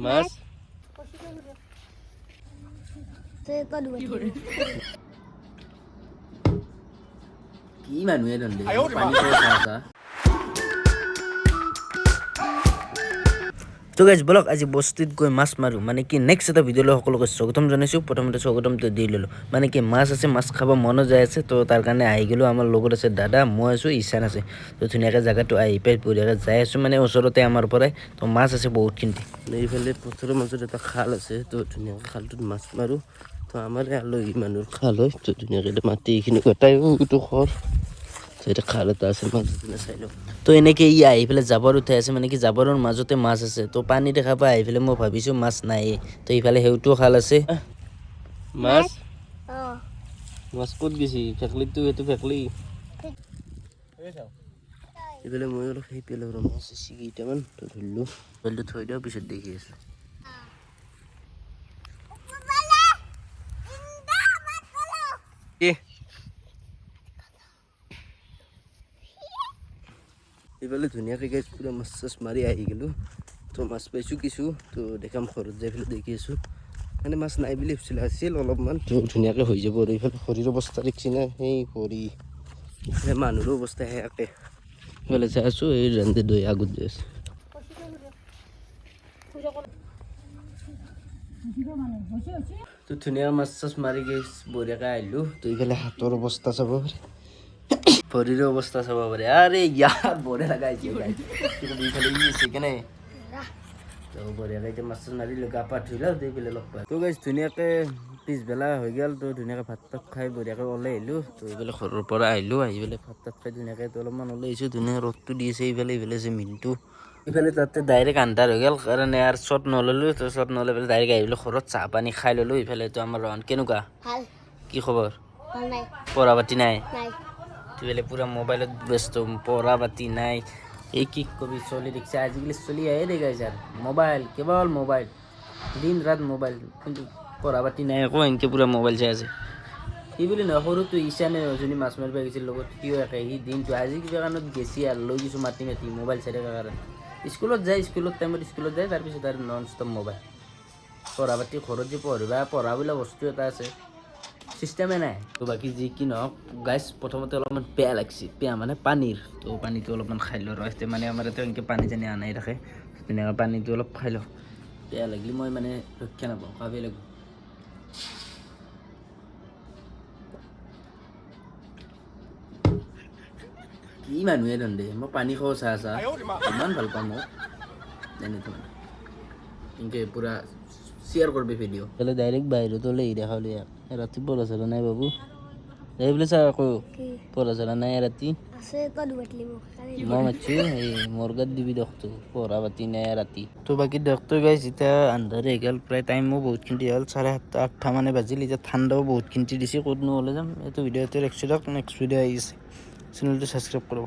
মাছ কি মানুহে দন্দে পানী খাই তো গাইজ বলক আজি বস্তিত গৈ মাছ মাৰোঁ মানে কি নেক্সট এটা ভিডিঅ'লৈ সকলোকে স্বাগতম জনাইছোঁ। প্ৰথমতে স্বাগতমটো দি ল'লোঁ মানে কি মাছ আছে, মাছ খাব মনো যায় আছে, তো তাৰ কাৰণে আহি গ'লোঁ। আমাৰ লগত আছে দাদা, মই আছোঁ, ঈশান আছে। তো ধুনীয়াকৈ জেগাটো আহি পাই বঢ়িয়াকৈ যাই আছোঁ, মানে ওচৰতে আমাৰ পৰাই। তো মাছ আছে বহুতখিনি। এইফালে পথাৰৰ মাজত এটা খাল আছে, তো ধুনীয়াকৈ খালটোত মাছ মাৰোঁ। তো আমাৰ আলহী মানুহৰ খাল হয়, তো ধুনীয়াকৈ মাটি এইখিনি গোটাই এইটো ঘৰ এটা খাল এটা আছে মাজতে চাই লওঁ। তো এনেকৈ ই আহি পেলাই জাবৰ উঠাই আছে, মানে কি জাবৰৰ মাজতে মাছ আছে। তো পানী দেখা পাই আহি পেলাই মই ভাবিছোঁ মাছ নাই, তো ইফালে সেইটোও খাল আছে। মাছ মাছ ক'ত গৈছি? ফেকলিতো এইটো ফেকলি এইফালে মই অলপ সেই পেলাওঁ ৰ মাছ আছে কেইটামান, তো ধৰিলোঁ ধৰিলোঁ থৈ দিওঁ, পিছত দেখি আছোঁ। এইফালে ধুনীয়াকৈ গাইছ পুৰা মাছ চাছ মাৰি আহি গ'লোঁ। তো মাছ পাইছোঁ কিছু, তো দেখাম ঘৰত যাই পেলাই দেখি আছোঁ। মানে মাছ নাই বুলি ভাবিছিলোঁ, আছিল অলপমান, তো ধুনীয়াকৈ হৈ যাব। আৰু এইফালে খৰিৰ অৱস্থা দেখিছি না, সেই খৰি মানুহৰো অৱস্থা সেয়াকে। এইফালে চাই আছোঁ এই ৰান্ধি দৈ আগত যাই আছে। তো ধুনীয়া মাছ চাছ মাৰি গাইছ বঢ়িয়াকৈ আহিলোঁ। তো এইফালে হাতৰ অৱস্থা চাব পাৰি, ভৰিৰো অৱস্থা চাব পাৰে। আৰে ইয়াৰ বঢ়িয়া লগা হৈছে ইফালে ই আছে কেনে তো বঢ়িয়াকৈ এতিয়া মাছ চাছ মাৰিলোঁ, গা পা ধুই লওঁ, দি পেলাই লগ পাই। তো গাইছ ধুনীয়াকৈ পিছবেলা হৈ গ'ল, তো ধুনীয়াকৈ ভাত তাত খাই বঢ়িয়াকৈ ওলাই আহিলোঁ। তো এইফালে ঘৰৰ পৰা আহিলোঁ, আহি পেলাই ভাত তাত খাই ধুনীয়াকৈ তো অলপমান ওলাই আহিছোঁ। ধুনীয়া ৰ'দটো দি আছে এইফালে, এইফালে আছে মিনটো। এইফালে তাতে ডাইৰেক্ট আন্ধাৰ হৈ গ'ল কাৰণে আৰু শ্বট নল'লোঁ। তো শ্বট নলৈ পেলাই ডাইৰেক্ট আহি পেলাই ঘৰত চাহ পানী খাই ল'লোঁ। এইফালেতো আমাৰ ৰহন কেনেকুৱা, কি খবৰ? পঢ়া পাতি নাই? এইফালে পূৰা মোবাইলত ব্যস্ত, পঢ়া পাতি নাই। এই কি কবি চলি দেখিছে আজিকালি, চলি আহে দেখাইছে আৰু মোবাইল, কেৱল মোবাইল, দিন ৰাত মোবাইল, কিন্তু পঢ়া পাতি নাই একো, এনেকৈ পূৰা মোবাইল চাই আছে। সি বুলি নহয়, সৰুটো ঈশানে যোনে মাছ মাৰিব গৈছিল লগত, সিও একে, সি দিনটো আজি কিবা কাৰণত গেছি আৰু লৈ গৈছোঁ মাতি মাতি মোবাইল চাই থকাৰ কাৰণে। স্কুলত যায়, স্কুলত টাইমত স্কুলত যায়, তাৰপিছত আৰু নন ষ্টপ মোবাইল। পঢ়া পাতি ঘৰত যে পঢ়া বোলা বস্তু এটা আছে, চিষ্টেমে নাই। তো বাকী যি কি নহওক গাইছ, প্ৰথমতে অলপমান বেয়া লাগছে, বেয়া মানে পানীৰ। তো পানীটো অলপমান খাই লওঁ ৰহস্তে, মানে আমাৰ ইয়াতে এনেকৈ পানী চানী আনাই থাকে, তেনেকৈ পানীটো অলপ খাই লওঁ। বেয়া লাগিলে মই মানে ৰক্ষা নাপাওঁ, খাবই লাগিব। কি মানুহে দন্দে, মই পানী খাওঁ চাহ চাহ ইমান ভাল পাওঁ মই এনেকৈ মানে এনেকৈ পূৰা শ্বেয়াৰ কৰিবি ভিডিঅ'। তাহলে ডাইৰেক্ট বাহিৰত ওলাই দেখালি ৰাতি পঢ়া চঢ়া নাই বাবু, এই বুলি চা আকৌ পঢ়া চঢ়া নাই ৰাতি। মই মাতিছোঁ এই মোৰ গাত দিবি দখটো, পঢ়া পাতি নাই ৰাতি। তো বাকী দখটো গাইছ, এতিয়া আন্ধাৰে হৈ গ'ল, প্ৰায় টাইমো বহুতখিনি হ'ল, 7:30 8টা মানে বাজিল। এতিয়া ঠাণ্ডাও বহুতখিনি দিছে, ক'তনো ওলাই যাম। এইটো ভিডিঅ'টো ৰাখিছোঁ দিয়ক, নেক্সট ভিডিঅ' আহি আছে, চেনেলটো ছাবস্ক্ৰাইব কৰিব।